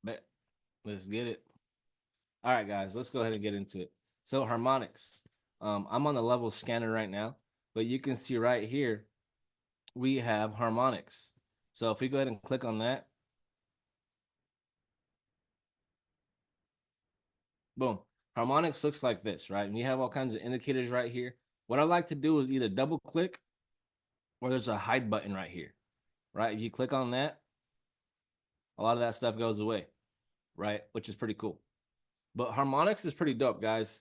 Bet. Let's get it. All right, guys, let's go ahead and get into it. So harmonics. I'm on the level scanner right now, but you can see right here we have harmonics. So if we go ahead and click on that, boom, harmonics looks like this, right? And you have all kinds of indicators right here. What I like to do is either double click or there's a hide button right here, right? If you click on that, a lot of that stuff goes away, right? Which is pretty cool. But harmonics is pretty dope, guys.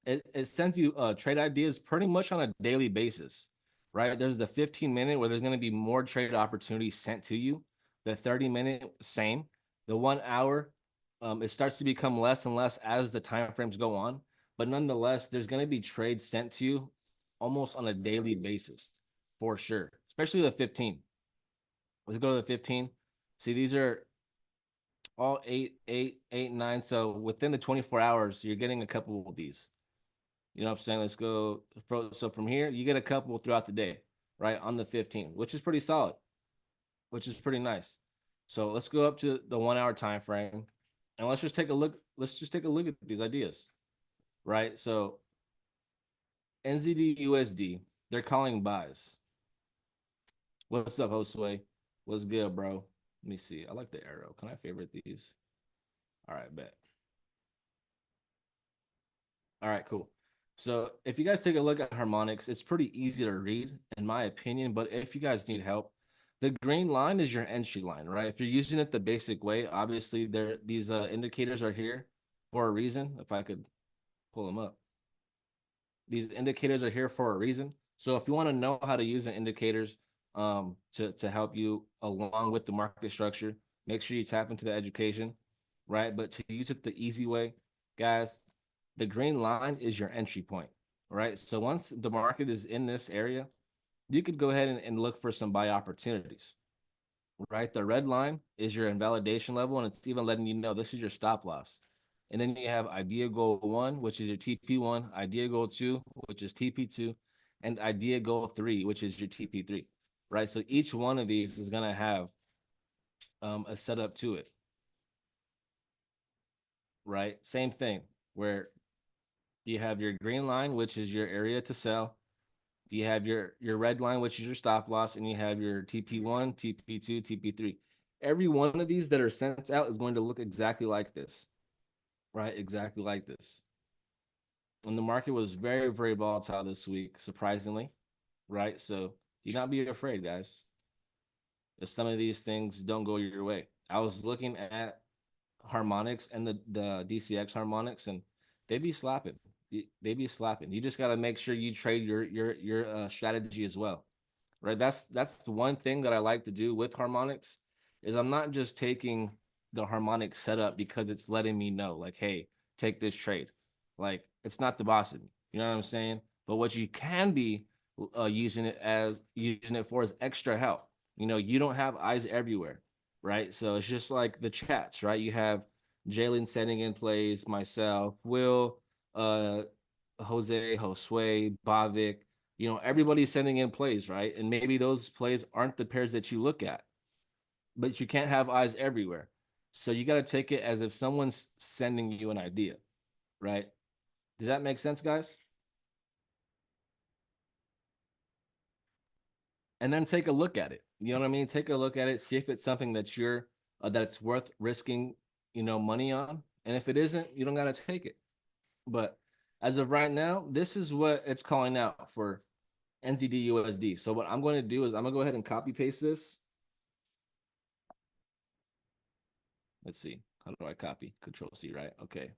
It sends you trade ideas pretty much on a daily basis, right? There's the 15-minute where there's going to be more trade opportunities sent to you. The 30-minute, same. The 1 hour, it starts to become less and less as the time frames go on. But nonetheless, there's going to be trades sent to you almost on a daily basis for sure, especially the 15. Let's go to the 15. See, these are all eight, 9. So within the 24 hours, you're getting a couple of these. You know what I'm saying? Let's go. So from here, you get a couple throughout the day, right? On the 15, which is pretty solid, which is pretty nice. So let's go up to the 1 hour time frame and let's just take a look. Let's just take a look at these ideas, right? So NZD USD, they're calling buys. What's up, Josue? What's good, bro? Let me see. I like the arrow. Can I favorite these? All right, bet. All right, cool. So if you guys take a look at harmonics, it's pretty easy to read, in my opinion. But if you guys need help, the green line is your entry line, right? If you're using it the basic way, obviously there these indicators are here for a reason. If I could pull them up, these indicators are here for a reason. So if you want to know how to use the indicators to help you along with the market structure, make sure you tap into the education, right? But to use it the easy way, guys, the green line is your entry point, right? So once the market is in this area, you could go ahead and look for some buy opportunities, right? The red line is your invalidation level, and it's even letting you know this is your stop loss. And then you have idea goal one, which is your TP1, idea goal two, which is TP2, and idea goal three, which is your TP3, right? So each one of these is going to have a setup to it, right? Same thing where you have your green line, which is your area to sell. You have your red line, which is your stop loss, and you have your TP1, TP2, TP3. Every one of these that are sent out is going to look exactly like this, right? Exactly like this. And the market was very, very volatile this week, surprisingly, right? So do not be afraid, guys, if some of these things don't go your way. I was looking at harmonics and the DCX harmonics, and they be slapping. They be slapping. You just got to make sure you trade your strategy as well, right? That's the one thing that I like to do with harmonics is I'm not just taking the harmonic setup because it's letting me know like, hey, take this trade. Like it's not the boss of me. You know what I'm saying? But what you can be using it for is extra help. You know, you don't have eyes everywhere, right? So it's just like the chats, right? You have Jalen sending in plays, myself, Will, uh, Josue, Bavik, you know, everybody's sending in plays, right? And maybe those plays aren't the pairs that you look at, but you can't have eyes everywhere. So you got to take it as if someone's sending you an idea, right? Does that make sense, guys? And then take a look at it. You know what I mean? Take a look at it, see if it's something that you're that's worth risking, you know, money on. And if it isn't, you don't got to take it. But as of right now, this is what it's calling out for NZD USD. So what I'm going to do is I'm gonna go ahead and copy paste this. Let's see. How do I copy? Control C, right? Okay.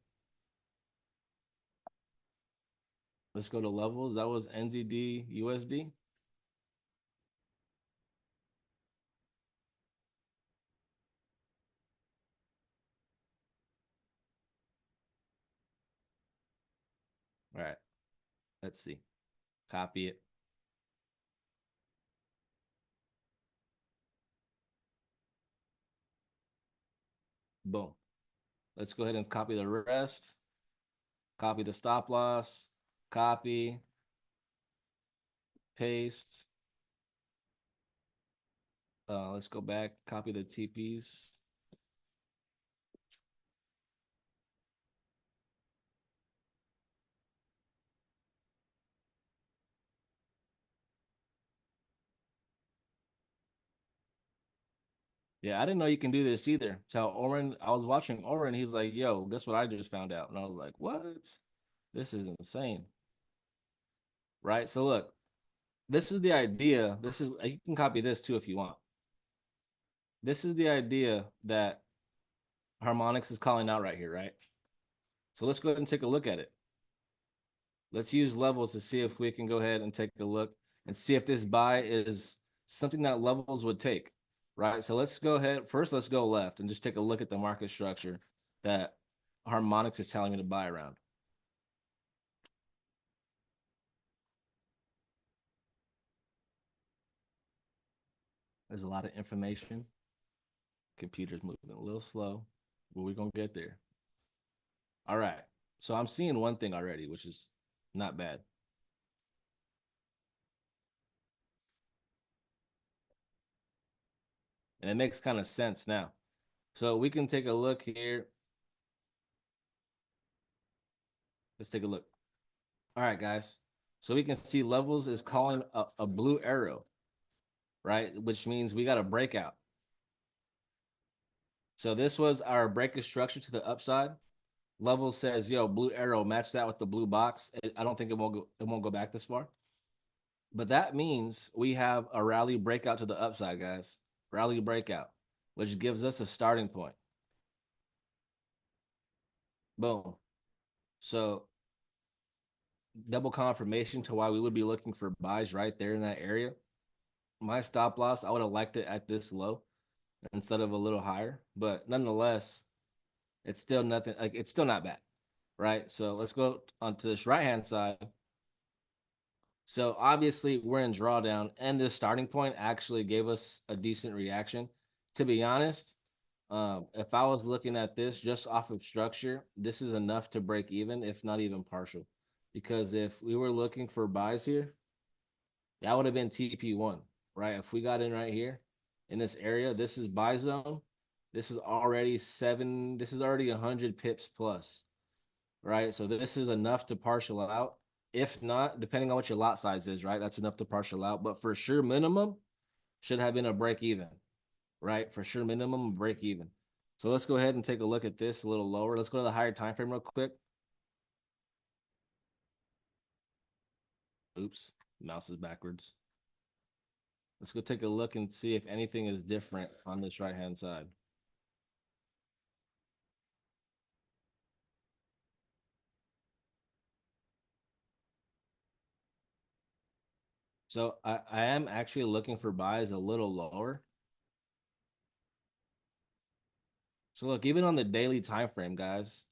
Let's go to levels. That was NZD USD. All right. Let's see. Copy it. Boom. Let's go ahead and copy the rest. Copy the stop loss. Copy, paste. Let's go back. Copy the TPs. Yeah, I didn't know you can do this either. So Oren, I was watching Oren, he's like, yo, guess what I just found out? And I was like, what? This is insane. Right? So look, this is the idea. This is you can copy this too if you want. This is the idea that Harmonics is calling out right here, right? So let's go ahead and take a look at it. Let's use levels to see if we can go ahead and take a look and see if this buy is something that levels would take, right? So let's go ahead. First, let's go left and just take a look at the market structure that Harmonics is telling me to buy around. There's a lot of information. Computer's moving a little slow, but we're going to get there. All right. So I'm seeing one thing already, which is not bad. And it makes kind of sense now. So we can take a look here. Let's take a look. All right, guys. So we can see levels is calling a blue arrow, right? Which means we got a breakout. So this was our breaker structure to the upside. Level says, yo, blue arrow, match that with the blue box. I don't think it won't go back this far. But that means we have a rally breakout to the upside, guys. Rally breakout, which gives us a starting point. Boom. So double confirmation to why we would be looking for buys right there in that area. My stop loss, I would have liked it at this low instead of a little higher, but nonetheless, it's still nothing. Like it's still not bad, right? So let's go onto this right hand side. So obviously we're in drawdown, and this starting point actually gave us a decent reaction. To be honest, if I was looking at this just off of structure, this is enough to break even, if not even partial. Because if we were looking for buys here, that would have been TP1, right? If we got in right here in this area, this is buy zone. This is already this is already 100 pips plus, right? So this is enough to partial out. If not, depending on what your lot size is, right? That's enough to partial out. But for sure, minimum should have been a break even, right? For sure, minimum break even. So let's go ahead and take a look at this a little lower. Let's go to the higher time frame real quick. Oops, mouse is backwards. Let's go take a look and see if anything is different on this right hand side. So I am actually looking for buys a little lower. So look, even on the daily time frame, guys,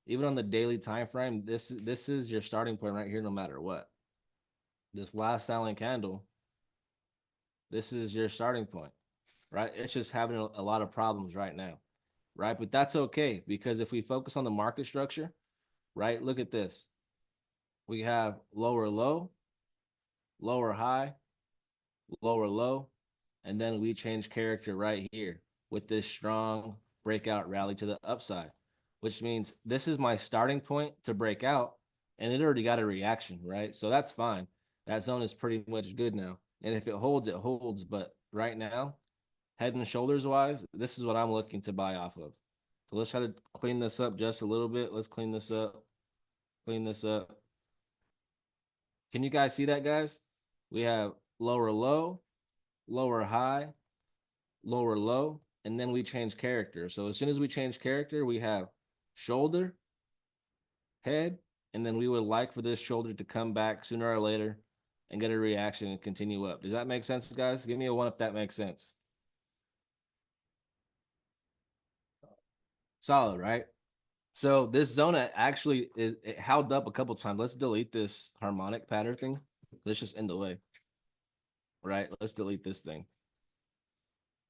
even on the daily time frame, this is your starting point right here, no matter what. This last selling candle, this is your starting point, right? It's just having a lot of problems right now, right? But that's okay because if we focus on the market structure, right? Look at this. We have lower low, lower high, lower low, and then we change character right here with this strong breakout rally to the upside, which means this is my starting point to break out, and it already got a reaction, right? So that's fine. That zone is pretty much good now. And if it holds, it holds. But right now, head and shoulders wise, this is what I'm looking to buy off of. So let's try to clean this up just a little bit. Let's clean this up. Clean this up. Can you guys see that, guys? We have lower low, lower high, lower low, and then we change character. So as soon as we change character, we have shoulder, head, and then we would like for this shoulder to come back sooner or later and get a reaction and continue up. Does that make sense, guys? Give me a one if that makes sense. Solid, right? So this zona actually is it held up a couple times. Let's delete this harmonic pattern thing. Let's just end the way. Right? Let's delete this thing.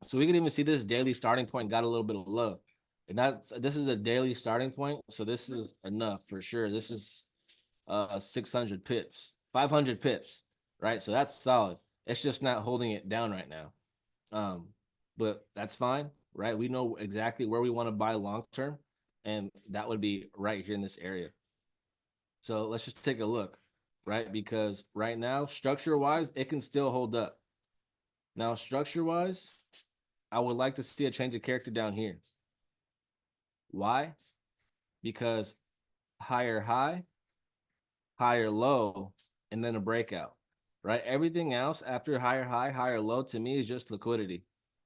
So we can even see this daily starting point got a little bit of love. And this is a daily starting point. So this is enough for sure. This is 600 pips, 500 pips, right? So that's solid. It's just not holding it down right now. Um, but that's fine, right? We know exactly where we want to buy long term, and that would be right here in this area. So let's just take a look, right? Because right now, structure wise, it can still hold up. Now, structure wise, I would like to see a change of character down here. Why? Because higher high, higher low, and then a breakout, right? Everything else after higher high, higher low to me is just liquidity,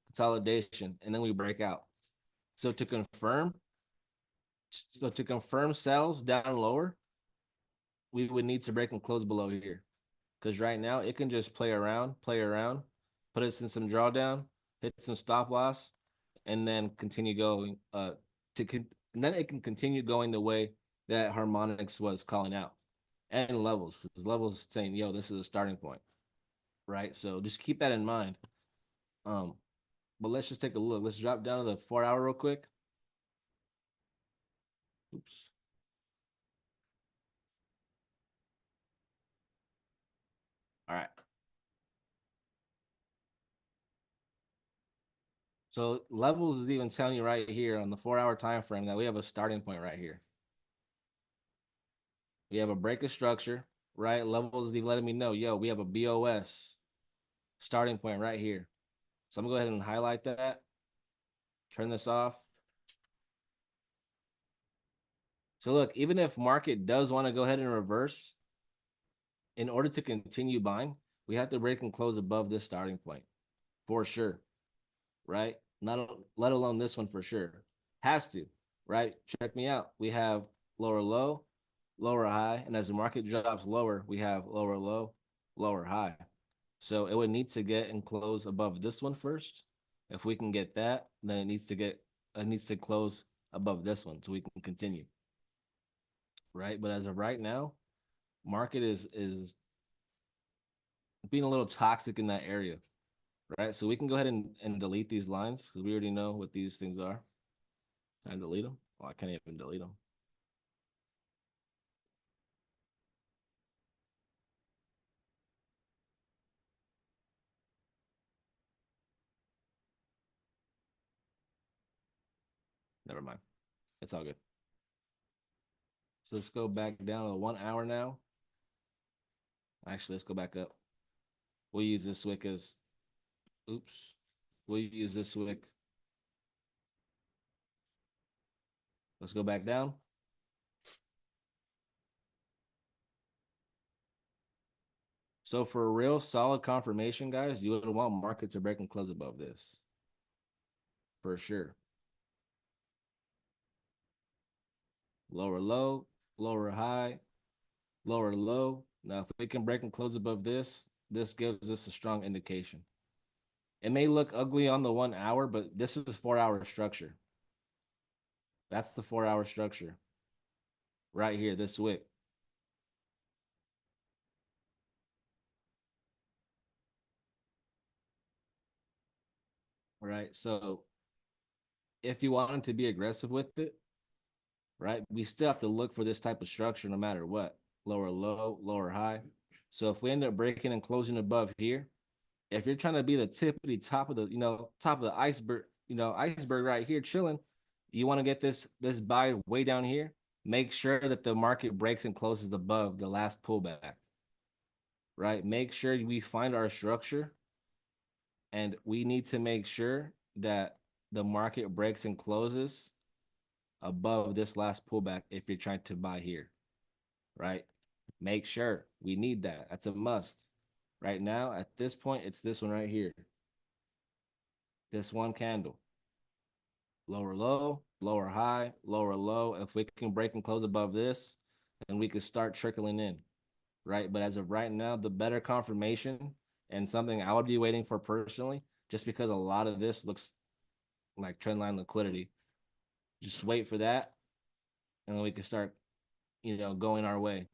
consolidation, and then we break out. So to confirm, sells down lower, we would need to break and close below here. Because right now it can just play around, put us in some drawdown, hit some stop loss, and then continue going. And then it can continue going the way that Harmonics was calling out, and levels, because levels saying, "Yo, this is a starting point," right? So just keep that in mind. Um, but let's just take a look. Let's drop down to the 4 hour real quick. Oops. All right. So levels is even telling you right here on the 4 hour time frame that we have a starting point right here. We have a break of structure, right? Levels is even letting me know, yo, we have a BOS starting point right here. So I'm gonna go ahead and highlight that, turn this off. So look, even if market does want to go ahead and reverse, in order to continue buying, we have to break and close above this starting point for sure, right? Not let alone this one for sure. Has to, right? Check me out. We have lower low, lower high, and as the market drops lower, we have lower low, lower high. So it would need to get and close above this one first. If we can get that, then it needs to close above this one so we can continue. Right. But as of right now, market is being a little toxic in that area. Right. So we can go ahead and delete these lines because we already know what these things are. Can I delete them? Oh, I can't even delete them. Never mind. It's all good. So let's go back down to 1 hour now. Actually, let's go back up. We'll use this wick as oops. We'll use this wick. Let's go back down. So for a real solid confirmation, guys, you would want market to break and close above this for sure. Lower low, lower high, lower low. Now, if we can break and close above this, this gives us a strong indication. It may look ugly on the 1 hour, but this is a 4 hour structure. That's the 4 hour structure right here, this wick. Right. So if you wanted to be aggressive with it, right, we still have to look for this type of structure no matter what. Lower low, lower high. So if we end up breaking and closing above here, if you're trying to be the tippity top of the, top of the iceberg, iceberg right here chilling, you want to get this buy way down here, make sure that the market breaks and closes above the last pullback, right? Make sure we find our structure, and we need to make sure that the market breaks and closes above this last pullback if you're trying to buy here, right? Make sure we need that. That's a must. Right now, at this point, it's this one right here. This one candle. Lower low, lower high, lower low. If we can break and close above this, then we can start trickling in, right? But as of right now, the better confirmation and something I would be waiting for personally, just because a lot of this looks like trendline liquidity. Just wait for that, and then we can start, going our way.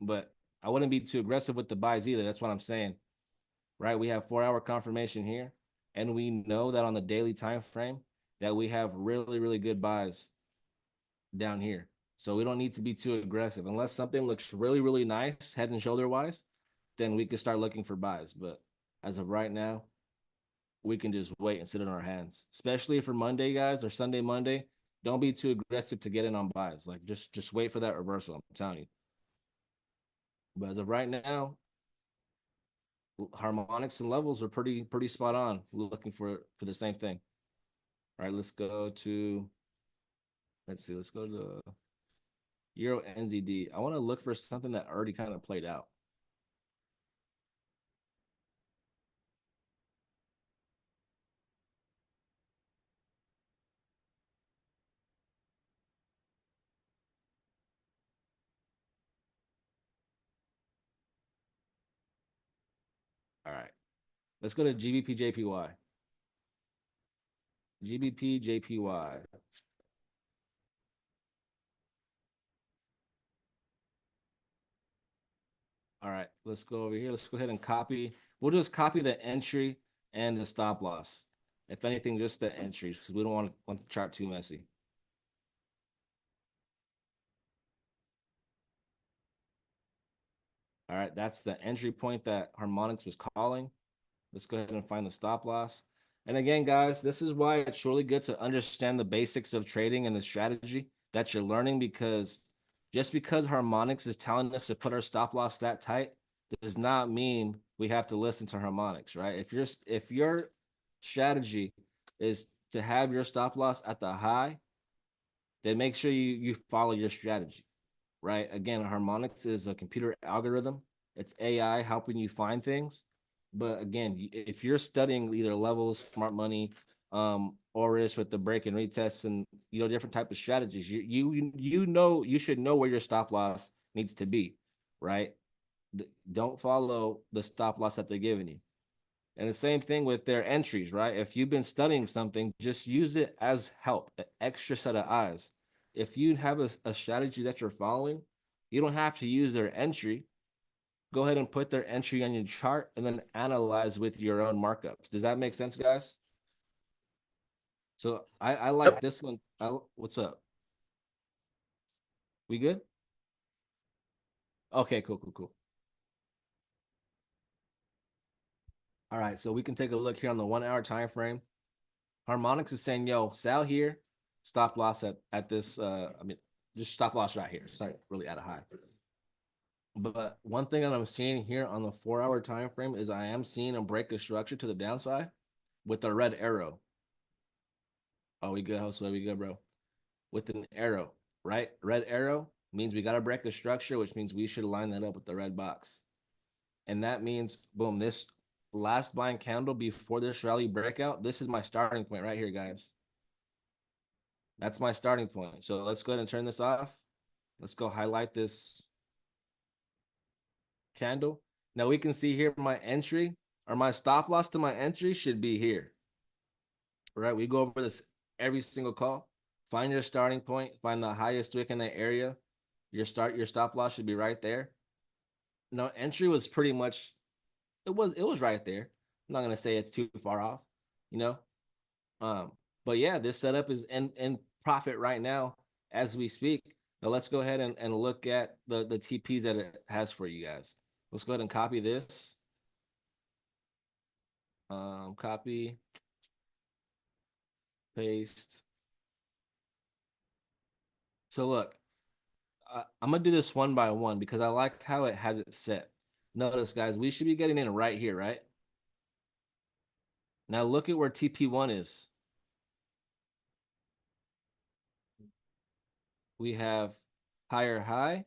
But I wouldn't be too aggressive with the buys either. That's what I'm saying, right? We have 4 hour confirmation here, and we know that on the daily time frame that we have really, really good buys down here. So we don't need to be too aggressive unless something looks really, really nice head and shoulder wise. Then we can start looking for buys. But as of right now, we can just wait and sit on our hands, especially for Monday, guys, or Sunday, Monday. Don't be too aggressive to get in on buys. Like just wait for that reversal. I'm telling you. But as of right now, Harmonics and levels are pretty spot on. Looking for the same thing. All right, let's see, let's go to Euro NZD. I want to look for something that already kind of played out. All right, let's go to GBP JPY. GBP JPY. All right, let's go over here. Let's go ahead and copy. We'll just copy the entry and the stop loss. If anything, just the entry because we don't want the chart too messy. All right, that's the entry point that Harmonics was calling. Let's go ahead and find the stop loss. And again, guys, this is why it's really good to understand the basics of trading and the strategy that you're learning because just because Harmonics is telling us to put our stop loss that tight does not mean we have to listen to Harmonics, right? If your strategy is to have your stop loss at the high, then make sure you follow your strategy, right? Again, Harmonics is a computer algorithm. It's AI helping you find things. But again, if you're studying either levels, smart money, Oris with the break and retests and different type of strategies, you should know where your stop loss needs to be, right? Don't follow the stop loss that they're giving you. And the same thing with their entries, right? If you've been studying something, just use it as help, an extra set of eyes. If you have a strategy that you're following, you don't have to use their entry. Go ahead and put their entry on your chart and then analyze with your own markups. Does that make sense, guys? So I like Yep. this one. What's up? We good? Okay, cool. All right, so we can take a look here on the 1 hour time frame. Harmonics is saying, yo, sell here, stop loss at this. I mean, just stop loss right here. It's not really at a high. But one thing that I'm seeing here on the 4 hour time frame is I am seeing a break of structure to the downside with a red arrow. Oh, we good, Jose. We good, bro. With an arrow, right? Red arrow means we got to break a structure, which means we should line that up with the red box. And that means, boom, this last buying candle before this rally breakout, this is my starting point right here, guys. That's my starting point. So let's go ahead and turn this off. Let's go highlight this candle. Now we can see here my entry or my stop loss to my entry should be here. Right? We go over this every single call. Find your starting point, find the highest wick in that area. Your stop loss should be right there. No, entry was pretty much it was right there. I'm not gonna say it's too far off, you know. Um, but yeah, this setup is in profit right now as we speak. Now let's go ahead and look at the TPs that it has for you guys. Let's go ahead and copy this. Copy, paste. So look, I'm gonna do this one by one because I like how it has it set. Notice, guys, we should be getting in right here, right? Now look at where TP1 is. We have higher high,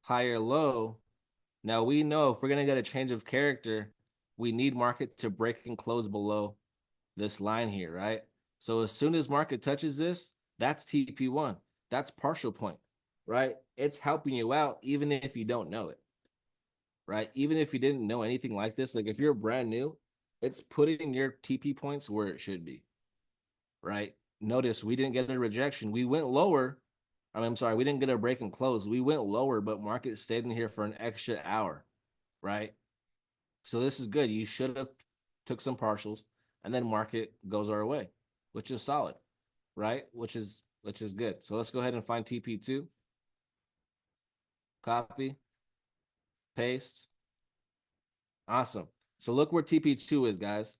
higher low. Now we know if we're gonna get a change of character, we need market to break and close below this line here, right? So as soon as market touches this, that's TP1. That's partial point, right? It's helping you out even if you don't know it, right? Even if you didn't know anything like this, like if you're brand new, it's putting your TP points where it should be, right? Notice we didn't get a rejection. We went lower. I'm sorry, we didn't get a break and close. We went lower, but market stayed in here for an extra hour, right? So this is good. You should have took some partials, and then market goes our way, which is solid, right? Which is good. So let's go ahead and find TP2. Copy, paste. Awesome. So look where TP2 is, guys.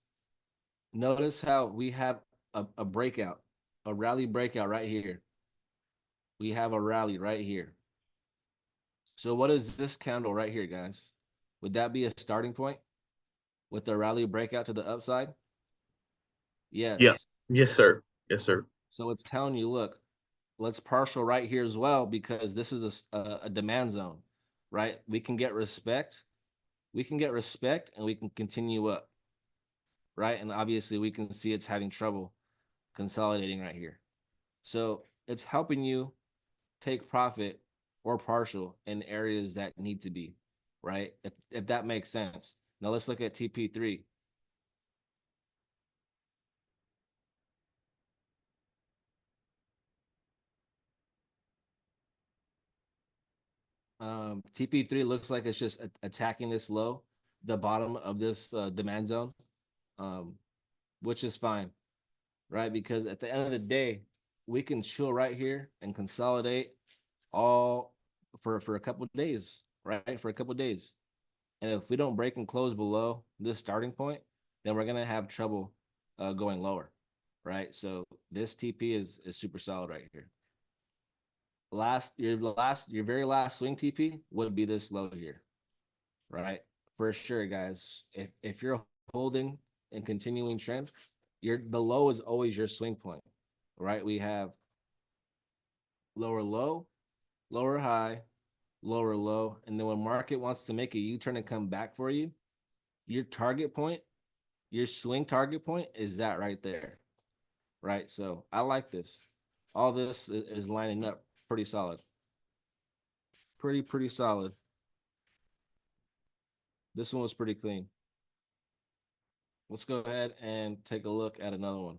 Notice how we have a breakout, a rally breakout right here. We have a rally right here. So what is this candle right here, guys? Would that be a starting point with the rally breakout to the upside? Yeah. Yes. Yes, sir. Yes, sir. So it's telling you, look, let's partial right here as well because this is a demand zone, right? We can get respect. We can get respect and we can continue up, right? And obviously we can see it's having trouble consolidating right here. So it's helping you take profit or partial in areas that need to be, right? If that makes sense. Now let's look at TP3. TP3 looks like it's just attacking this low, the bottom of this demand zone, um, which is fine, right? Because at the end of the day, we can chill right here and consolidate all for a couple of days, right? For a couple of days. And if we don't break and close below this starting point, then we're gonna have trouble going lower, right? So this TP is super solid right here. Your very last swing TP would be this low here, right? For sure, guys. If you're holding and continuing trend, your the low is always your swing point, right? We have lower low, lower high, lower low, and then when market wants to make a U-turn and come back for you, your target point, your swing target point is that right there, right? So I like this. All this is lining up pretty solid, pretty solid. This one was pretty clean. Let's go ahead and take a look at another one.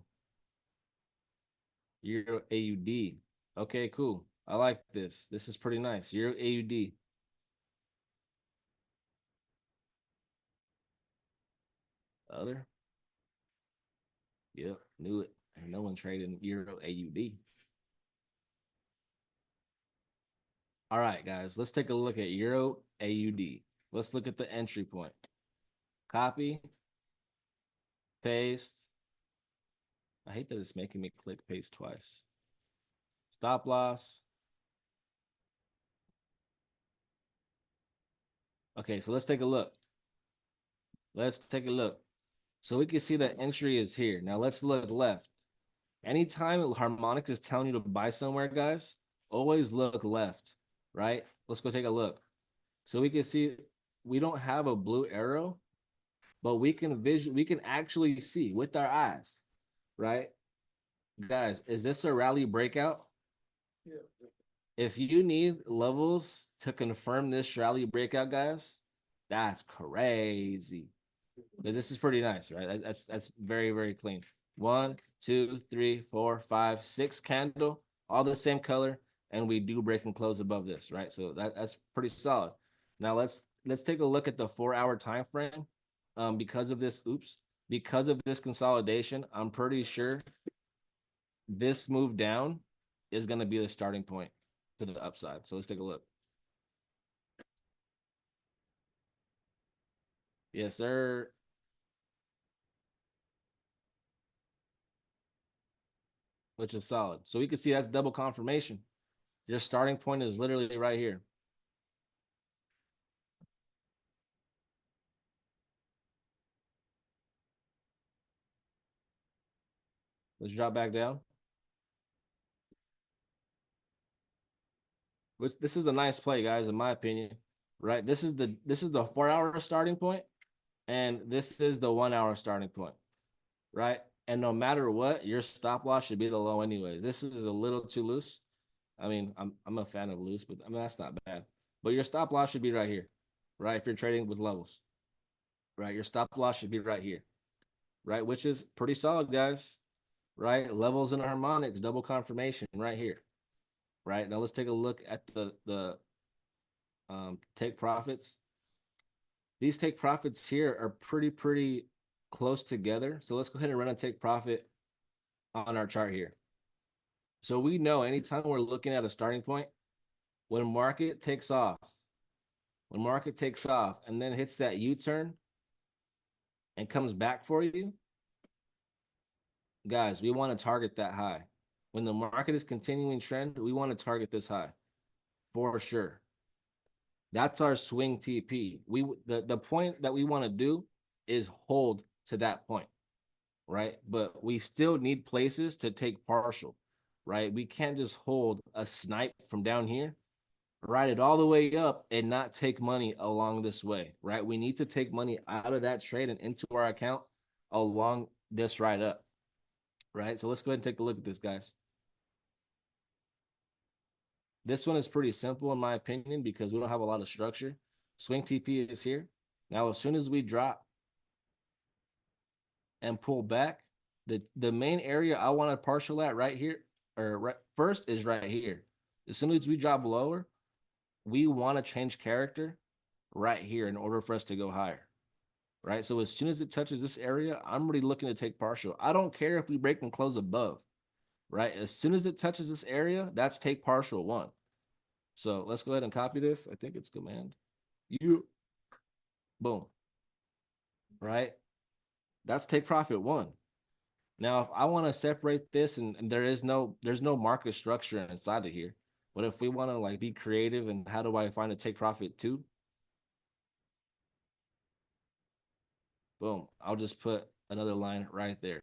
Euro AUD. Okay, cool. I like this. This is pretty nice. Euro AUD. Other. Yep, knew it. Ain't no one trading Euro AUD. All right, guys, let's take a look at Euro AUD. Let's look at the entry point. Copy, paste. I hate that it's making me click paste twice. Stop loss. Okay, so let's take a look. Let's take a look. So we can see that entry is here. Now let's look left. Anytime Harmonics is telling you to buy somewhere, guys, always look left, right? Let's go take a look. So we can see we don't have a blue arrow, but we can actually see with our eyes, right? Guys, is this a rally breakout? Yeah. If you need levels to confirm this rally breakout, guys, that's crazy. Because this is pretty nice, right? That's very clean. 1, 2, 3, 4, 5, 6 candle, all the same color, and we do break and close above this, right? So that's pretty solid. Now let's take a look at the 4-hour time frame. Because of this, because of this consolidation, I'm pretty sure this move down is going to be the starting point to the upside. So let's take a look. Yes, sir. Which is solid. So we can see that's double confirmation. Your starting point is literally right here. Let's drop back down. Which this is a nice play, guys, in my opinion. Right? This is the 4-hour starting point, and this is the 1-hour starting point. Right? And no matter what, your stop loss should be the low anyways. This is a little too loose. I mean, I'm a fan of loose, but I mean that's not bad. But your stop loss should be right here, right? If you're trading with levels, right? Your stop loss should be right here, right? Which is pretty solid, guys. Right? Levels and harmonics, double confirmation right here. Right? Now let's take a look at the take profits. These take profits here are pretty close together. So let's go ahead and run a take profit on our chart here. So we know anytime we're looking at a starting point, when market takes off, and then hits that U-turn and comes back for you, guys, we want to target that high. When the market is continuing trend, we want to target this high for sure. That's our swing TP. The point that we want to do is hold to that point, right? But we still need places to take partial, right? We can't just hold a snipe from down here, ride it all the way up, and not take money along this way, right? We need to take money out of that trade and into our account along this ride up, right? So let's go ahead and take a look at this, guys. This one is pretty simple in my opinion because we don't have a lot of structure. Swing TP is here. Now, as soon as we drop and pull back, the main area I want to partial at right here, or right first is right here. As soon as we drop lower, we want to change character right here in order for us to go higher. Right. So as soon as it touches this area, I'm really looking to take partial. I don't care if we break and close above. Right. As soon as it touches this area, that's take partial one. So let's go ahead and copy this. I think it's Command U. Boom. Right. That's take profit one. Now, if I want to separate this and there's no market structure inside of here, but if we want to like be creative and how do I find a take profit two? Boom. I'll just put another line right there.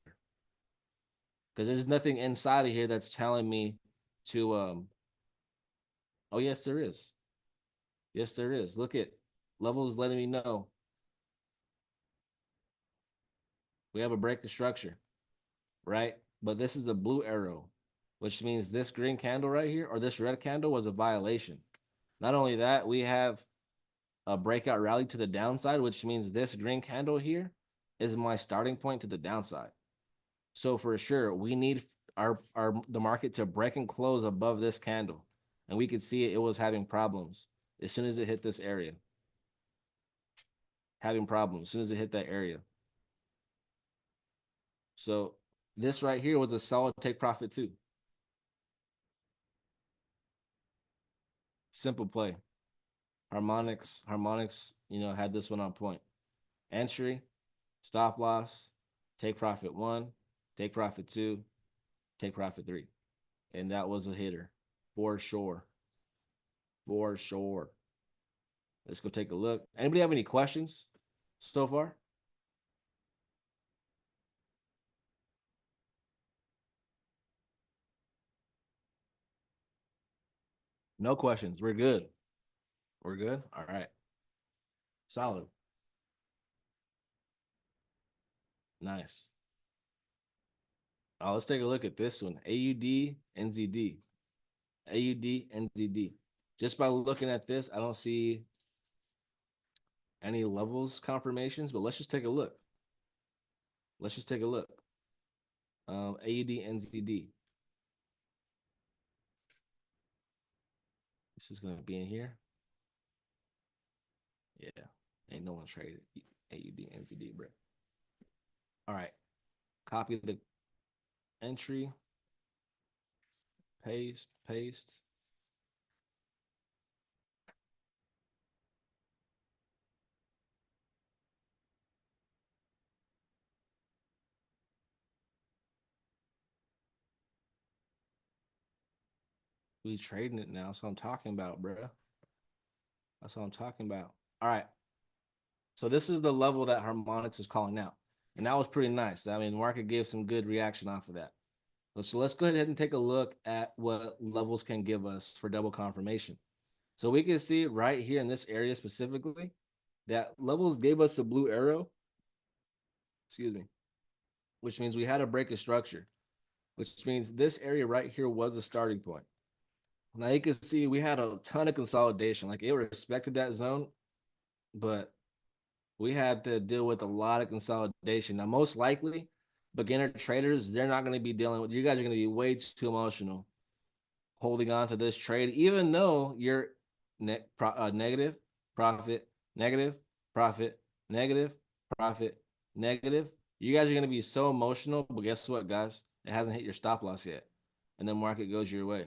Because there's nothing inside of here that's telling me to oh yes, there is. Yes, there is. Look at levels letting me know we have a break of structure, right? But this is the blue arrow, which means this green candle right here or this red candle was a violation. Not only that, we have a breakout rally to the downside, which means this green candle here is my starting point to the downside. So for sure, we need our the market to break and close above this candle. And we could see it was having problems as soon as it hit this area. Having problems as soon as it hit that area. So this right here was a solid take profit too. Simple play. Harmonics, had this one on point. Entry, stop loss, take profit one, take profit two, take profit three. And that was a hitter for sure. For sure. Let's go take a look. Anybody have any questions so far? No questions. We're good. We're good. All right. Solid. Nice. Let's take a look at this one. AUD, NZD. AUD, NZD. Just by looking at this, I don't see any levels confirmations, but let's just take a look. Let's just take a look. AUD, NZD. This is going to be in here. Yeah. Ain't no one traded AUD, NZD, bro. All right. Copy the entry. Paste. We trading it now. That's what I'm talking about, bro. That's what I'm talking about. All right. So this is the level that Harmonics is calling out. And that was pretty nice. I mean, the market gave some good reaction off of that. So let's go ahead and take a look at what levels can give us for double confirmation. So we can see right here in this area specifically that levels gave us a blue arrow, excuse me, which means we had a break of structure, which means this area right here was a starting point. Now you can see we had a ton of consolidation. Like it respected that zone, but we had to deal with a lot of consolidation. Now, most likely, beginner traders, they're not going to be dealing with, you guys are going to be way too emotional holding on to this trade, even though you're negative, profit, negative, profit, negative, profit, negative. You guys are going to be so emotional, but guess what, guys? It hasn't hit your stop loss yet. And the market goes your way.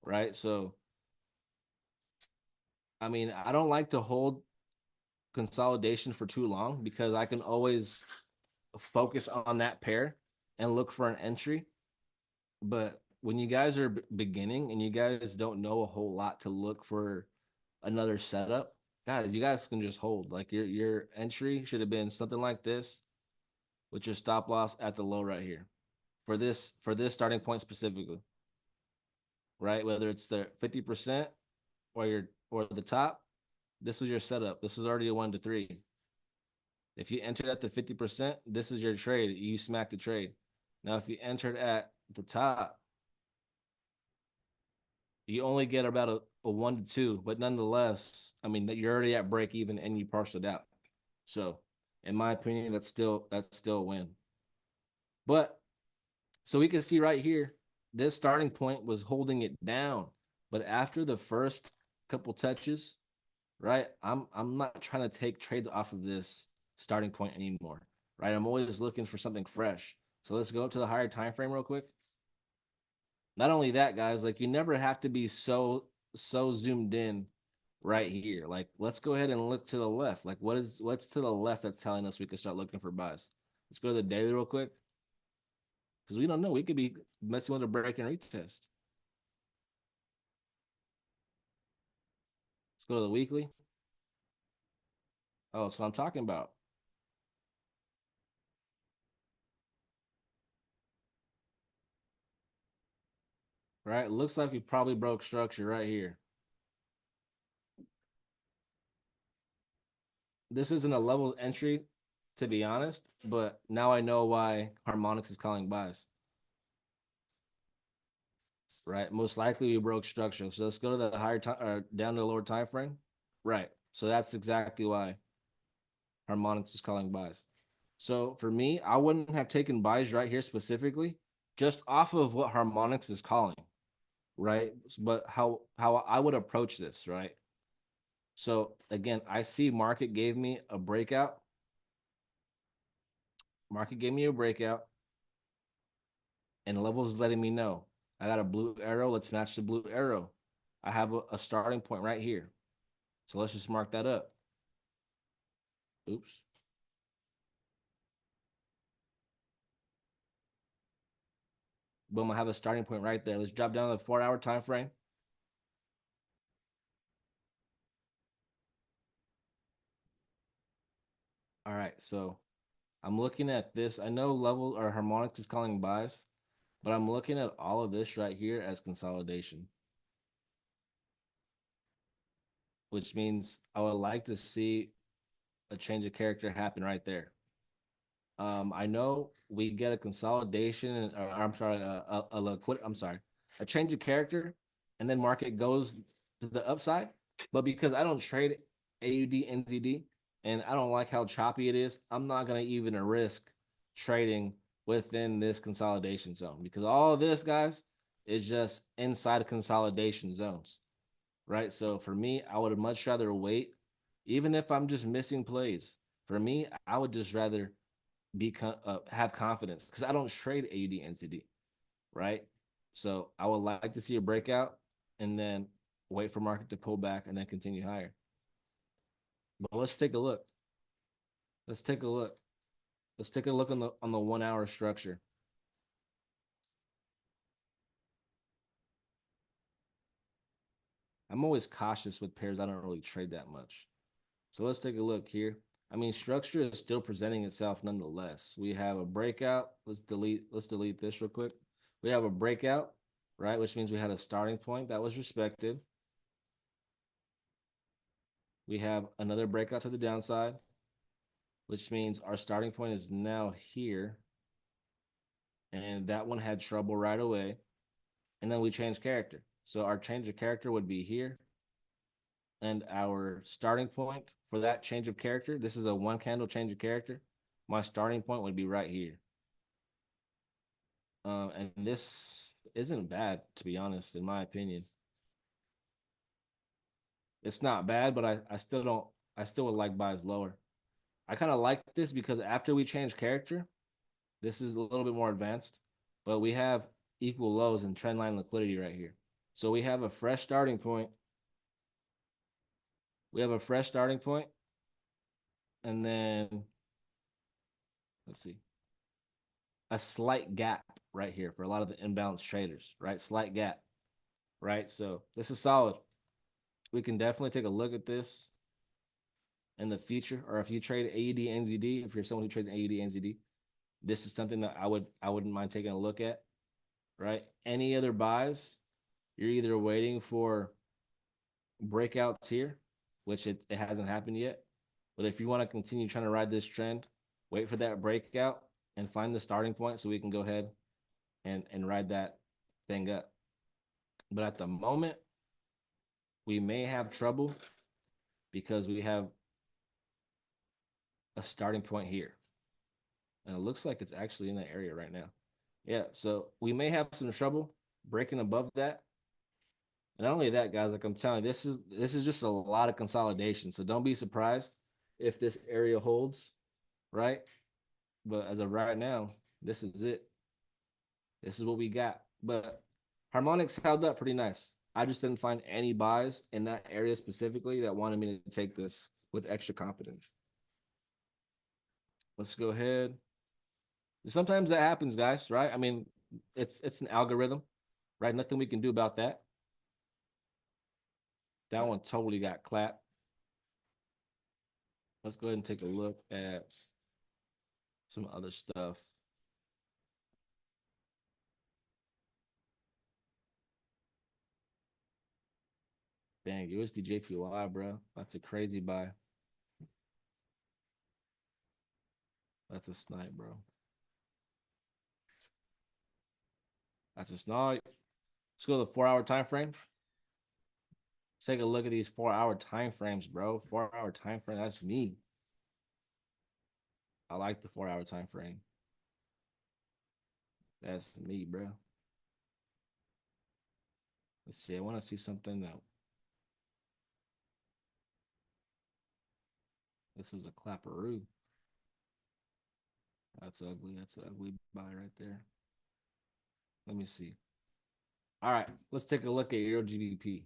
Right? So, I mean, I don't like to hold consolidation for too long because I can always focus on that pair and look for an entry. But when you guys are beginning and you guys don't know a whole lot to look for another setup, guys, you guys can just hold. Like your entry should have been something like this with your stop loss at the low right here for this starting point specifically, right? Whether it's the 50% or the top, this was your setup. This is already a 1 to 3. If you entered at the 50%, this is your trade. You smack the trade. Now, if you entered at the top, you only get about a 1 to 2, but nonetheless, I mean that you're already at break even and you parceled out. So, in my opinion, that's still a win. But so we can see right here, this starting point was holding it down. But after the first couple touches, right, I'm not trying to take trades off of this starting point anymore. Right. I'm always looking for something fresh. So let's go up to the higher time frame real quick. Not only that, guys, like you never have to be so zoomed in right here. Like let's go ahead and look to the left. Like what's to the left that's telling us we can start looking for buys. Let's go to the daily real quick. Because we don't know. We could be messing with a break and retest. Let's go to the weekly. Oh, so I'm talking about. Right? Looks like we probably broke structure right here. This isn't a level entry, to be honest, but now I know why Harmonics is calling buys. Right? Most likely we broke structure. So let's go to the higher time or down to the lower time frame. Right. So that's exactly why Harmonics was calling buys. So for me, I wouldn't have taken buys right here specifically, just off of what Harmonics is calling, right? But how I would approach this, right? So again, I see market gave me a breakout. Market gave me a breakout, and levels letting me know I got a blue arrow. Let's match the blue arrow. I have a starting point right here. So let's just mark that up. Oops. Boom, I have a starting point right there. Let's drop down to the 4 hour time frame. All right, so I'm looking at this. I know level or harmonics is calling buys, but I'm looking at all of this right here as consolidation, which means I would like to see a change of character happen right there. I know we get a consolidation, or I'm sorry, a liquid. I'm sorry, a change of character, and then market goes to the upside. But because I don't trade AUD NZD, and I don't like how choppy it is, I'm not gonna even risk trading within this consolidation zone because all of this, guys, is just inside of consolidation zones, right? So for me, I would much rather wait, even if I'm just missing plays. For me, I would just rather have confidence because I don't trade AUD NCD, right? So I would like to see a breakout and then wait for market to pull back and then continue higher. But let's take a look. Let's take a look. Let's take a look on the 1 hour structure. I'm always cautious with pairs I don't really trade that much. So let's take a look here. I mean, structure is still presenting itself nonetheless. We have a breakout. Let's delete this real quick. We have a breakout, right? Which means we had a starting point that was respected. We have another breakout to the downside, which means our starting point is now here. And that one had trouble right away. And then we changed character. So our change of character would be here. And our starting point for that change of character, this is a 1 candle change of character. My starting point would be right here. And this isn't bad, to be honest, in my opinion. It's not bad, but I still would like buys lower. I kind of like this because after we change character, this is a little bit more advanced, but we have equal lows and trendline liquidity right here. So we have a fresh starting point. We have a fresh starting point, and then let's see, a slight gap right here for a lot of the imbalanced traders, right? Slight gap, right? So this is solid. we can definitely take a look at this in the future, or if you trade AUD NZD, if you're someone who trades AUD NZD, this is something that I wouldn't mind taking a look at, right? Any other buys, you're either waiting for breakouts here, which it hasn't happened yet. But if you want to continue trying to ride this trend, wait for that breakout and find the starting point so we can go ahead and ride that thing up. But at the moment, we may have trouble because we have a starting point here. And it looks like it's actually in that area right now. Yeah, so we may have some trouble breaking above that. And not only that, guys, like I'm telling you, this is just a lot of consolidation. So don't be surprised if this area holds, right? But as of right now, this is it. This is what we got. But Harmonics held up pretty nice. I just didn't find any buys in that area specifically that wanted me to take this with extra confidence. Let's go ahead. Sometimes that happens, guys, right? I mean, it's an algorithm, right? Nothing we can do about that. That one totally got clapped. Let's go ahead and take a look at some other stuff. Dang, USD JPY, bro. That's a crazy buy. That's a snipe, bro. That's a snipe. Let's go to the 4 hour time frame. Let's take a look at these 4 hour time frames, bro. 4 hour time frame. That's me. I like the 4 hour time frame. That's me, bro. Let's see. I want to see something that this was a clapperoo. That's ugly. That's an ugly buy right there. Let me see. All right, let's take a look at Euro GBP.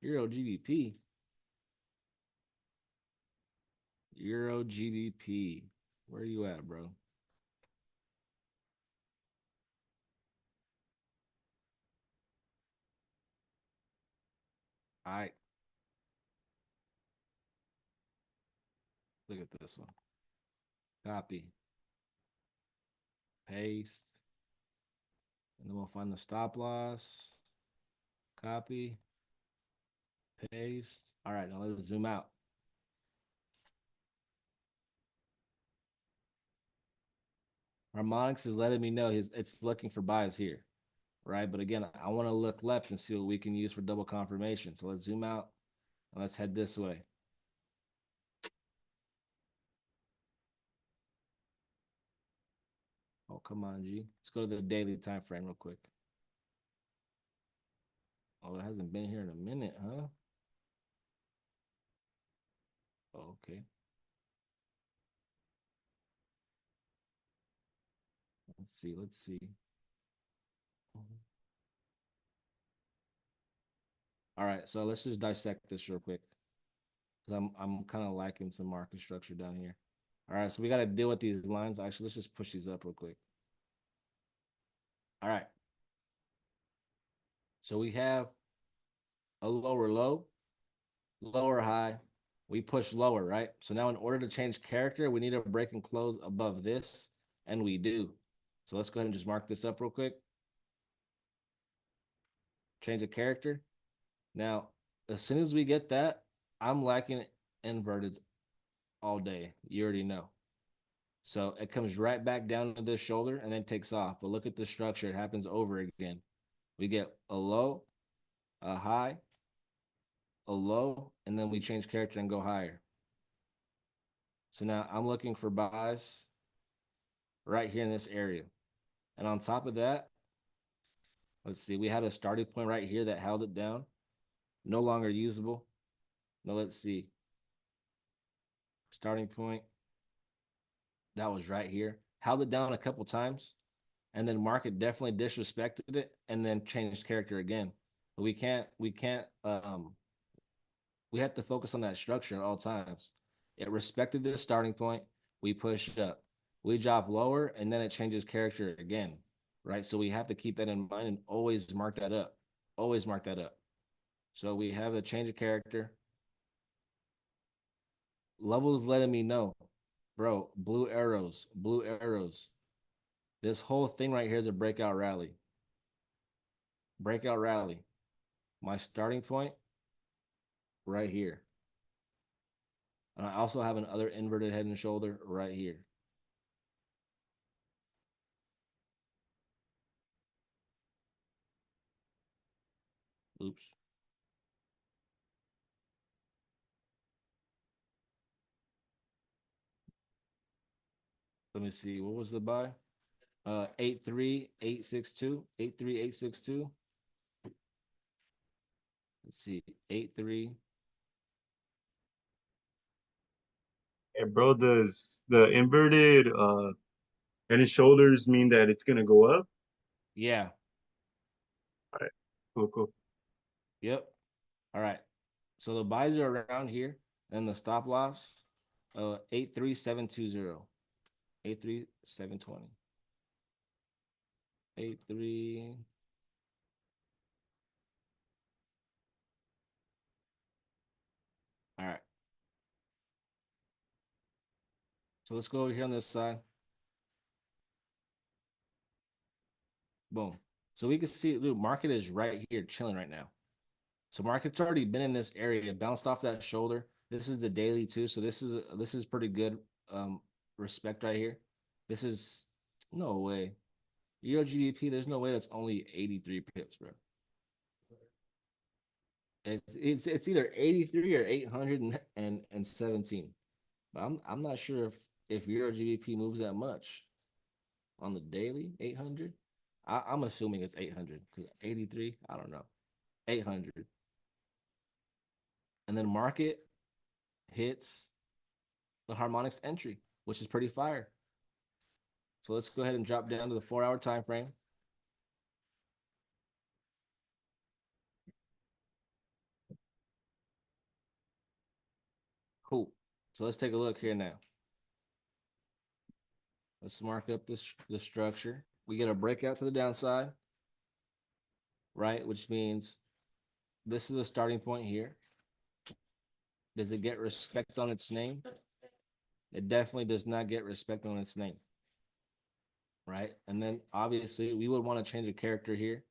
Euro GBP. Euro GBP. Where are you at, bro? All right, look at this one. Copy, paste, and then we'll find the stop loss. Copy, paste. All right, now let's zoom out. Harmonics is letting me know it's looking for buys here, right? But again, I want to look left and see what we can use for double confirmation. So let's zoom out and let's head this way. Oh, come on, G. Let's go to the daily time frame real quick. Oh, it hasn't been here in a minute, huh? Oh, okay. Let's see. Let's see. All right, so let's just dissect this real quick. I'm kind of liking some market structure down here. All right, so we got to deal with these lines. Actually, let's just push these up real quick. All right. So we have a lower low, lower high. We push lower, right? So now in order to change character, we need a break and close above this, and we do. So let's go ahead and just mark this up real quick. Change the character. Now, as soon as we get that, I'm liking inverted all day. You already know. So it comes right back down to this shoulder and then takes off. But look at the structure. It happens over again. We get a low, a high, a low, and then we change character and go higher. So now I'm looking for buys right here in this area. And on top of that, let's see, we had a starting point right here that held it down. No longer usable. Now let's see. Starting point. That was right here. Held it down a couple times. And then market definitely disrespected it and then changed character again. But we have to focus on that structure at all times. It respected the starting point. We pushed up. We drop lower and then it changes character again. Right. So we have to keep that in mind and always mark that up. Always mark that up. So we have a change of character. Levels letting me know, bro. Blue arrows, blue arrows. This whole thing right here is a breakout rally. Breakout rally. My starting point right here. And I also have another inverted head and shoulder right here. Oops. Let me see. What was the buy? 83862. 83862. Let's see. 83. And bro, does the inverted head and shoulders mean that it's gonna go up? Yeah. All right, cool, cool. Yep. All right. So the buys are around here, and the stop loss, 83720. 83720. 83. All right. So let's go over here on this side. Boom. So we can see, dude, market is right here chilling right now. So market's already been in this area, bounced off that shoulder. This is the daily too, so this is pretty good respect right here. This is no way. Euro GBP, there's no way that's only 83 pips, bro. It's either 83 or 817. But I'm not sure if Euro GBP moves that much on the daily, 800. I'm assuming it's 800 because 83, I don't know. 800. And then market hits the harmonics entry, which is pretty fire. So let's go ahead and drop down to the 4 hour time frame. Cool. So let's take a look here now. Let's mark up this the structure. We get a breakout to the downside, right? Which means this is a starting point here. Does it get respect on its name? It definitely does not get respect on its name, right? And then obviously we would want to change a character here,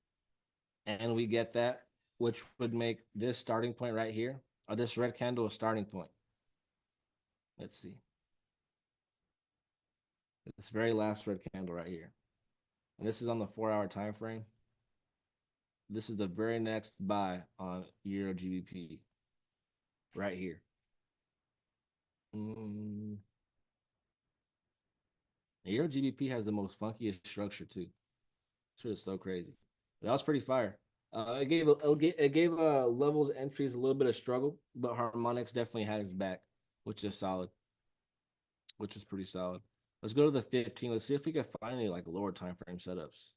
and we get that, which would make this starting point right here, or this red candle a starting point. Let's see. This very last red candle right here. And this is on the 4 hour time frame. This is the very next buy on Euro GBP right here. Euro GBP has the most funkiest structure too. Sure, it's so crazy. But that was pretty fire. It gave levels entries a little bit of struggle, but Harmonics definitely had his back, which is solid, which is pretty solid. Let's go to the 15. Let's see if we can find any like lower time frame setups.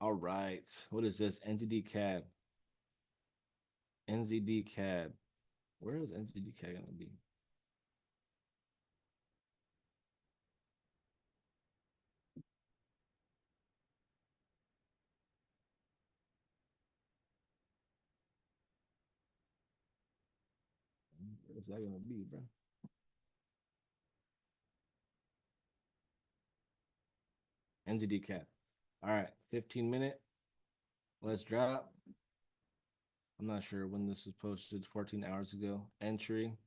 All right. What is this? NZD CAD. NZD CAD. Where is NZD CAD gonna be? Where's that gonna be, bro? NZD CAD. All right, 15-minute. Let's drop. I'm not sure when this was posted, 14 hours ago. Entry.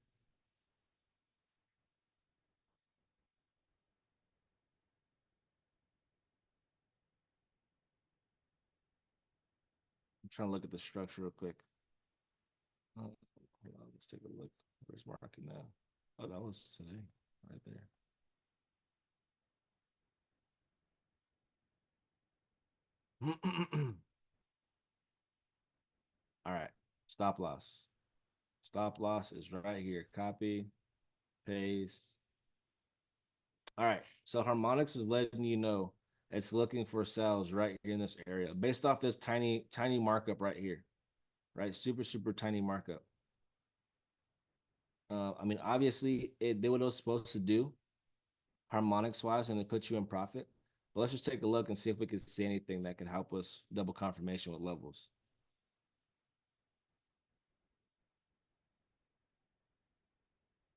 I'm trying to look at the structure real quick. Oh, hold on, let's take a look. Where's market now? Oh, that was today, right there. All right, stop loss. Stop loss is right here. Copy, paste. All right, so Harmonics is letting you know it's looking for sales right here in this area based off this tiny, tiny markup right here, right? Super, super tiny markup. I mean, obviously, it did what it was supposed to do, harmonics wise, and it put you in profit. But let's just take a look and see if we can see anything that can help us double confirmation with levels.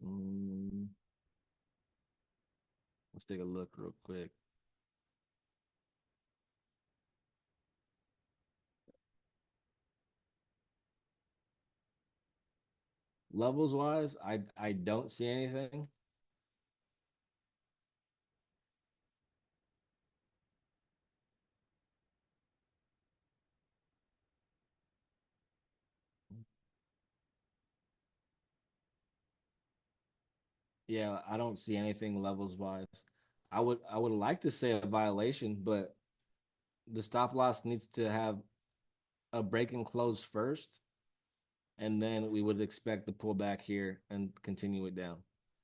Mm, let's take a look real quick. Levels wise, I don't see anything. Yeah, I don't see anything levels wise. I would like to say a violation, but the stop loss needs to have a break and close first, and then we would expect the pull back here and continue it down,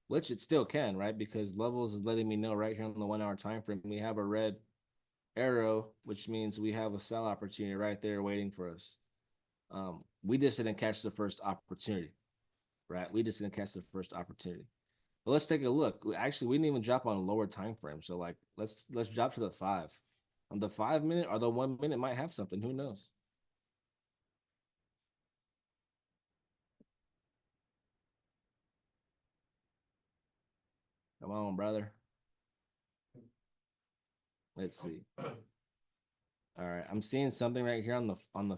which it still can, right? Because levels is letting me know right here on the 1 hour time frame we have a red arrow, which means we have a sell opportunity right there waiting for us. We just didn't catch the first opportunity, right? We just didn't catch the first opportunity. But let's take a look. Actually, we didn't even drop on a lower time frame. So like let's drop to the 5. On the 5 minute or the 1 minute might have something. Who knows? Come on, brother. Let's see. All right. I'm seeing something right here on the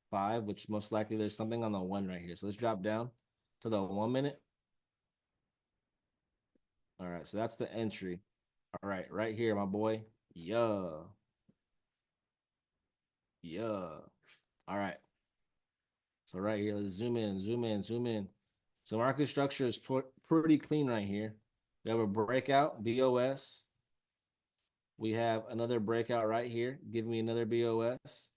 5, which most likely there's something on the 1 right here. So let's drop down to the 1 minute. All right, so that's the entry. All right here, my boy. Yeah. Yeah. All right. So right here, let's zoom in, zoom in, zoom in. So market structure is pretty clean right here. We have a breakout, BOS. We have another breakout right here. Give me another BOS.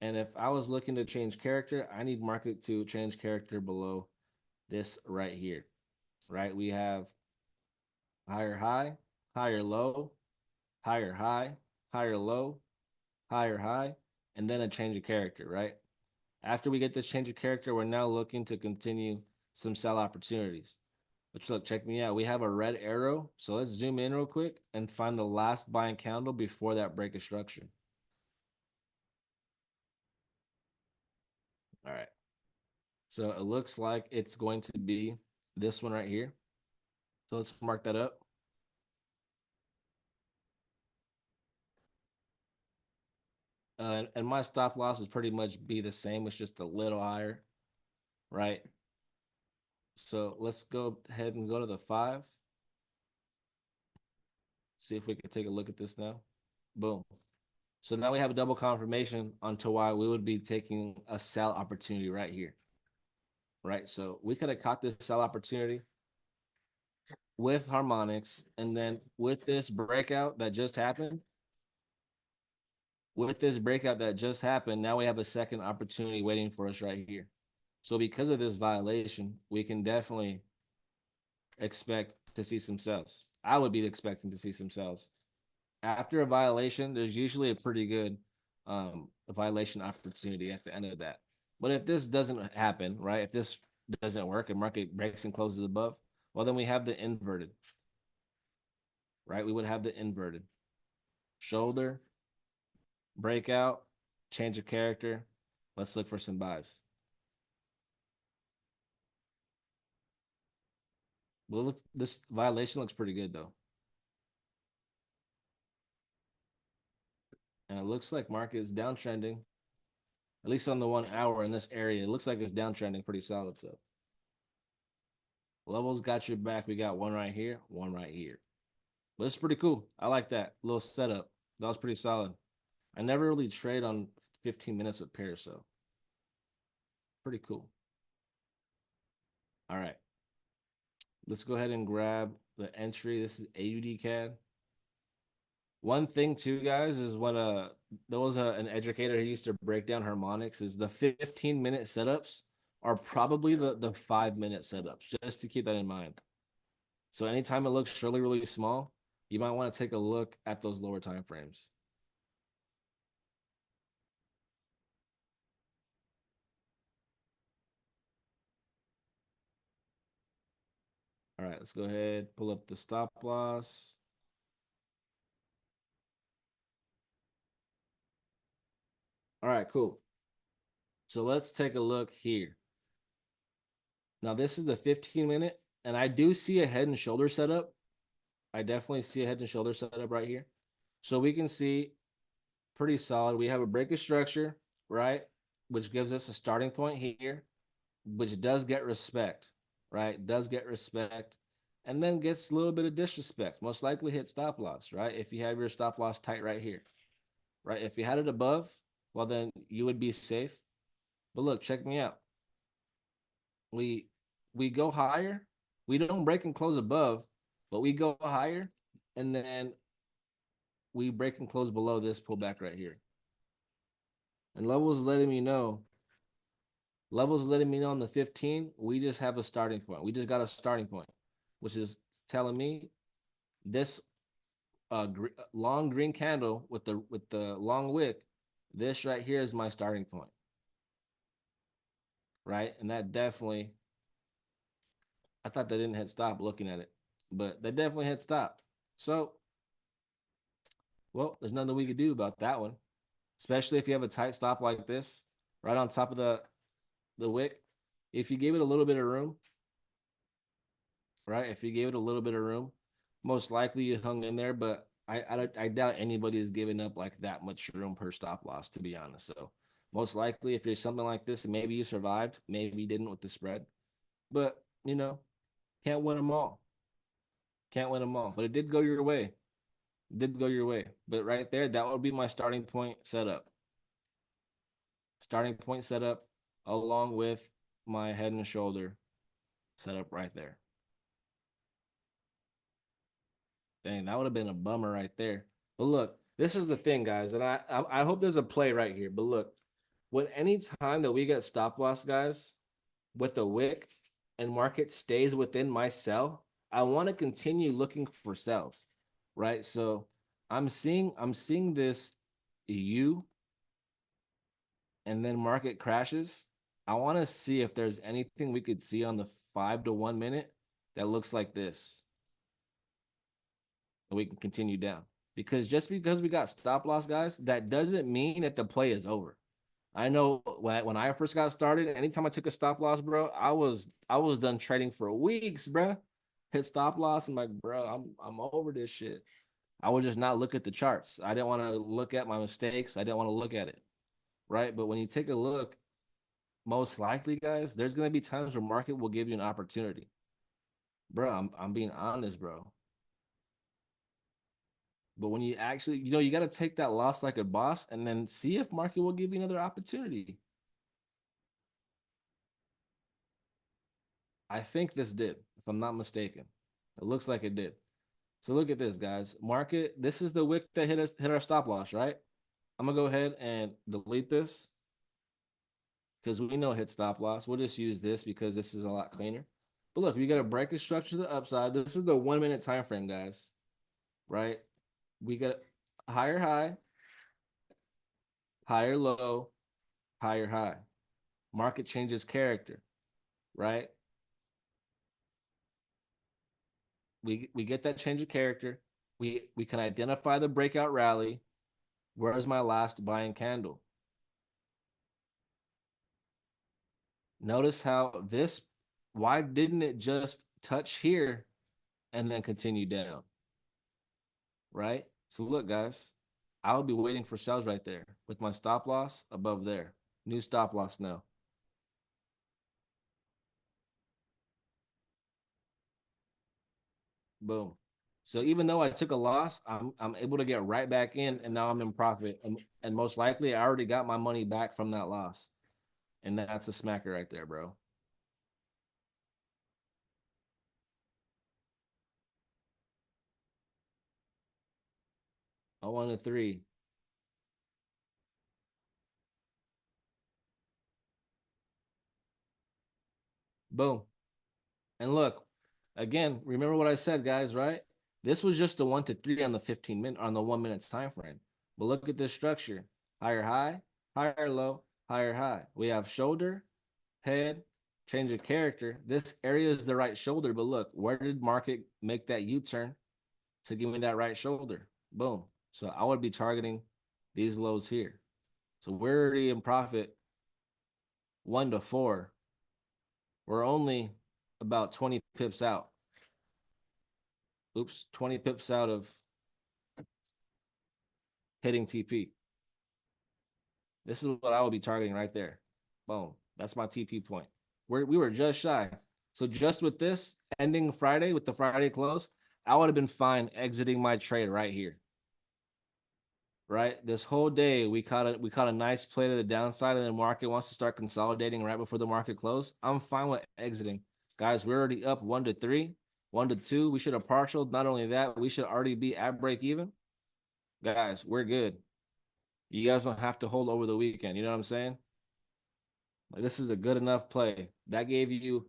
And if I was looking to change character, I need market to change character below this right here. Right? We have higher high, higher low, higher high, higher low, higher high, and then a change of character, right? After we get this change of character, we're now looking to continue some sell opportunities. Which look, check me out. We have a red arrow. So let's zoom in real quick and find the last buying candle before that break of structure. All right. So it looks like it's going to be this one right here. So let's mark that up. And my stop loss is pretty much be the same. It's just a little higher, right? So let's go ahead and go to the 5. See if we can take a look at this now. Boom. So now we have a double confirmation onto why we would be taking a sell opportunity right here. Right. So we could have caught this sell opportunity with Harmonics, and then with this breakout that just happened, now we have a second opportunity waiting for us right here. So because of this violation, we can definitely expect to see some sells. I would be expecting to see some sells. After a violation, there's usually a pretty good violation opportunity at the end of that. But if this doesn't happen, right? If this doesn't work and market breaks and closes above, well, then we have the inverted, right? We would have the inverted shoulder, breakout, change of character. Let's look for some buys. Well, look, this violation looks pretty good though. And it looks like market is downtrending, at least on the 1 hour in this area. It looks like it's downtrending pretty solid. So levels got your back. We got one right here, one right here. But it's pretty cool. I like that little setup. That was pretty solid. I never really trade on 15 minutes of pair, so pretty cool. All right. Let's go ahead and grab the entry. This is AUD CAD. One thing too, guys, is when there was an educator who used to break down harmonics, is the 15-minute setups are probably the 5-minute setups, just to keep that in mind. So anytime it looks really, really small, you might want to take a look at those lower time frames. All right, let's go ahead, pull up the stop loss. All right, cool. So let's take a look here. Now this is the 15-minute, and I do see a head and shoulder setup. I definitely see a head and shoulder setup right here. So we can see pretty solid. We have a breaker structure, right? Which gives us a starting point here, which does get respect, right? Does get respect, and then gets a little bit of disrespect. Most likely hit stop loss, right? If you have your stop loss tight right here, right? If you had it above, well, then you would be safe. But look, check me out. We we go higher. We don't break and close above, but we go higher, and then we break and close below this pullback right here. And levels letting me know on the 15, we just have a starting point. We just got a starting point, which is telling me this long green candle with the long wick, this right here is my starting point, right? And that definitely, I thought they didn't hit stop looking at it, but they definitely hit stop. So, well, there's nothing we could do about that one, especially if you have a tight stop like this, right on top of the wick. If you gave it a little bit of room, right? If you gave it a little bit of room, most likely you hung in there, but I doubt anybody is giving up like that much room per stop loss, to be honest. So most likely, if there's something like this, maybe you survived, maybe you didn't with the spread, but can't win them all. Can't win them all. But it did go your way. It did go your way. But right there, that would be my starting point setup. Starting point setup along with my head and shoulder setup right there. Dang, that would have been a bummer right there. But look, this is the thing, guys, and I hope there's a play right here. But look, when any time that we get stop loss, guys, with the wick and market stays within my sell, I want to continue looking for sells, right? So I'm seeing this U and then market crashes. I want to see if there's anything we could see on the 5 to 1 minute that looks like this, and we can continue down. Because just because we got stop loss, guys, that doesn't mean that the play is over. I know when I first got started, anytime I took a stop loss, bro, I was done trading for weeks, bro. Hit stop loss, I'm like, bro, I'm over this shit. I would just not look at the charts. I didn't want to look at my mistakes. I didn't want to look at it, right? But when you take a look, most likely, guys, there's gonna be times where market will give you an opportunity, bro. I'm being honest, bro. But when you actually, you got to take that loss like a boss and then see if market will give you another opportunity. I think this did, if I'm not mistaken. It looks like it did. So look at this, guys. Market, this is the wick that hit our stop loss, right? I'm gonna go ahead and delete this because we know it hit stop loss. We'll just use this because this is a lot cleaner. But look, we got a breaking structure to the upside. This is the 1 minute time frame, guys. Right? We got higher high, higher low, higher high. Market changes character, right? We get that change of character. We can identify the breakout rally. Where's my last buying candle? Notice how this, why didn't it just touch here and then continue down? Right? So look, guys, I'll be waiting for sales right there with my stop loss above there. New stop loss now. Boom. So even though I took a loss, I'm able to get right back in, and now I'm in profit. And most likely I already got my money back from that loss. And that's a smacker right there, bro. I won a three. Boom. And look, again, remember what I said, guys, right? This was just the 1 to 3 on the 15-minute on the 1 minute time frame. But look at this structure. Higher high, higher low, higher high. We have shoulder, head, change of character. This area is the right shoulder, but look, where did market make that U-turn to give me that right shoulder? Boom. So I would be targeting these lows here. So we're already in profit 1 to 4. We're only about 20 pips out. Oops, 20 pips out of hitting TP. This is what I will be targeting right there. Boom. That's my TP point. We were just shy. So just with this ending Friday with the Friday close, I would have been fine exiting my trade right here. Right? This whole day we caught a nice play to the downside, and the market wants to start consolidating right before the market close. I'm fine with exiting. Guys, we're already up 1 to 3, 1 to 2. We should have partialed. Not only that, we should already be at break even. Guys, we're good. You guys don't have to hold over the weekend. You know what I'm saying? Like, this is a good enough play. That gave you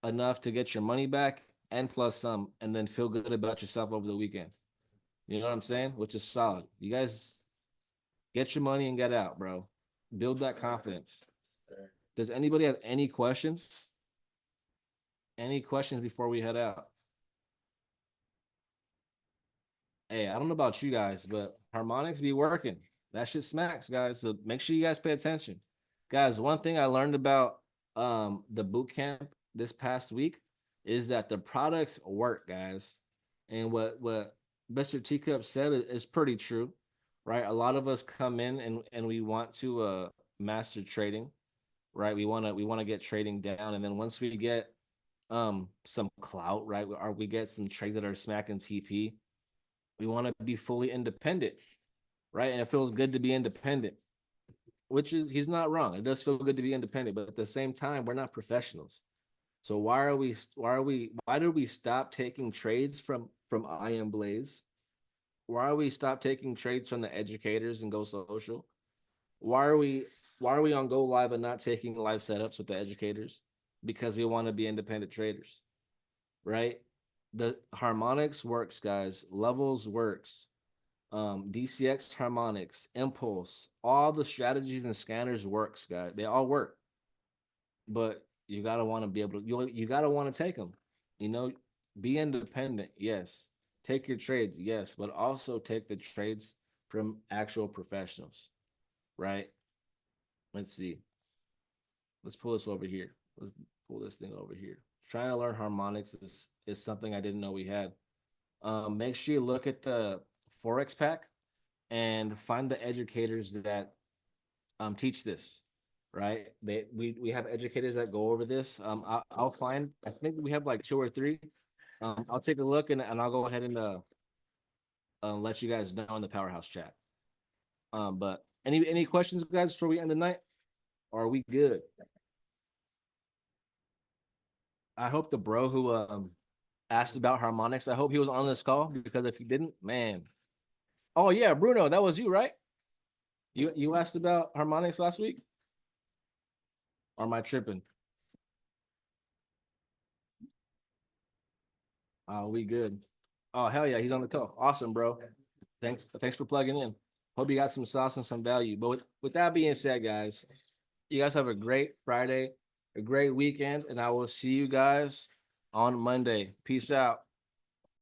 enough to get your money back and plus some, and then feel good about yourself over the weekend. You know what I'm saying? Which is solid. You guys get your money and get out, bro. Build that confidence. Does anybody have any questions? Any questions before we head out? Hey, I don't know about you guys, but Harmonics be working. That shit smacks, guys. So make sure you guys pay attention. Guys, one thing I learned about the boot camp this past week is that the products work, guys. And what Mr. Teacup said is pretty true, right? A lot of us come in and we want to master trading, right? We want to get trading down, and then once we get some clout, right? Or we get some trades that are smacking TP, we want to be fully independent, right? And it feels good to be independent, which is he's not wrong. It does feel good to be independent, but at the same time, we're not professionals. So why did we stop taking trades from I Am Blaze? Why are we stop taking trades from the educators and Go Social? Why are we why are we on Go Live and not taking live setups with the educators? Because we want to be independent traders, right? The harmonics works, guys. Levels works. DCX harmonics, impulse, all the strategies and scanners works, guys. They all work, but you gotta want to be able to. You gotta want to take them. You know, be independent. Yes, take your trades. Yes, but also take the trades from actual professionals, right? Let's see. Let's pull this over here. Let's pull this thing over here. Trying to learn harmonics is something I didn't know we had. Make sure you look at the Forex pack and find the educators that teach this, right? We have educators that go over this. I'll find, I think we have like 2 or 3. I'll take a look and I'll go ahead and let you guys know in the Powerhouse chat. But any questions, guys, before we end the night? Or are we good? I hope the bro who asked about harmonics, I hope he was on this call, because if he didn't, man. Oh yeah, Bruno, that was you, right? You asked about harmonics last week? Or am I tripping? Oh, we good. Oh, hell yeah, he's on the call. Awesome, bro. Thanks for plugging in. Hope you got some sauce and some value. But with that being said, guys, you guys have a great Friday, a great weekend, and I will see you guys on Monday. Peace out.